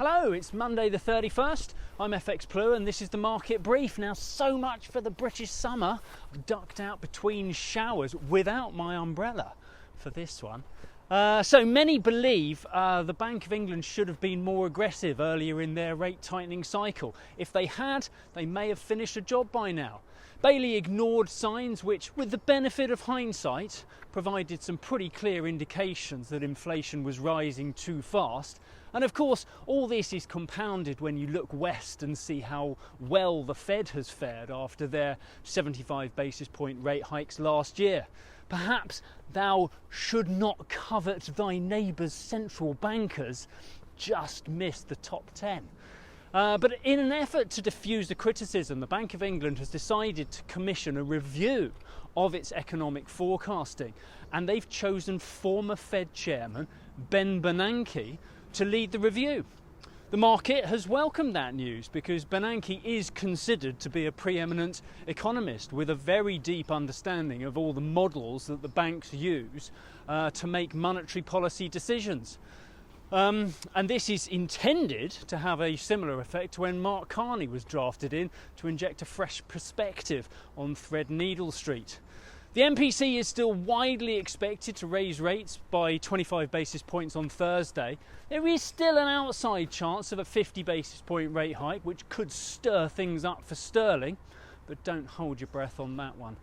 Hello, it's Monday the 31st. I'm FxPlew and this is the market brief. Now, so much for the British summer. I've ducked out between showers without my umbrella for this one. So many believe the Bank of England should have been more aggressive earlier in their rate tightening cycle. If they had, they may have finished a job by now. Bailey ignored signs which, with the benefit of hindsight, provided some pretty clear indications that inflation was rising too fast. And of course, all this is compounded when you look west and see how well the Fed has fared after their 75 basis point rate hikes last year. Perhaps thou should not covet thy neighbour's central bankers just missed the top 10. But in an effort to diffuse the criticism, the Bank of England has decided to commission a review of its economic forecasting, and they've chosen former Fed chairman Bernanke to lead the review. The market has welcomed that news because Bernanke is considered to be a preeminent economist with a very deep understanding of all the models that the banks use to make monetary policy decisions. And this is intended to have a similar effect when Mark Carney was drafted in to inject a fresh perspective on Threadneedle Street. The MPC is still widely expected to raise rates by 25 basis points on Thursday. There is still an outside chance of a 50 basis point rate hike, which could stir things up for sterling, but don't hold your breath on that one.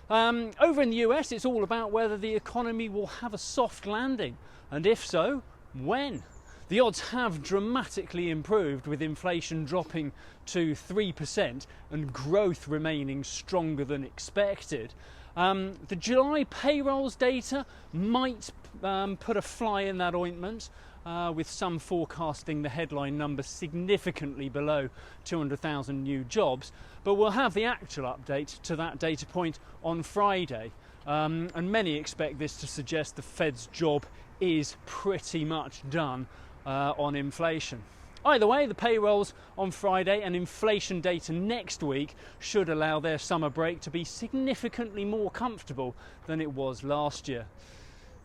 Over in the US, it's all about whether the economy will have a soft landing, and if so, when? The odds have dramatically improved, with inflation dropping to 3% and growth remaining stronger than expected. The July payrolls data might put a fly in that ointment, with some forecasting the headline number significantly below 200,000 new jobs. But we'll have the actual update to that data point on Friday. And many expect this to suggest the Fed's job is pretty much done on inflation. Either way, the payrolls on Friday and inflation data next week should allow their summer break to be significantly more comfortable than it was last year.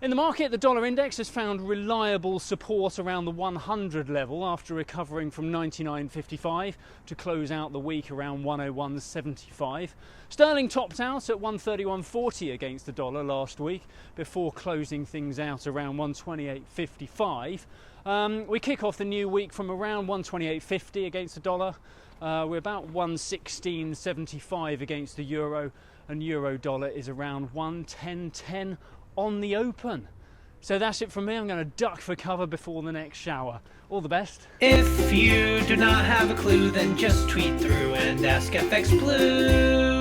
In the market, the dollar index has found reliable support around the 100 level after recovering from 99.55 to close out the week around 101.75. Sterling topped out at 131.40 against the dollar last week before closing things out around 128.55. We kick off the new week from around 128.50 against the dollar. We're about 116.75 against the euro, and euro dollar is around 110.10 on the open. So that's it from me. I'm going to duck for cover before the next shower. All the best. If you do not have a clue, then just tweet through and ask FxPlew.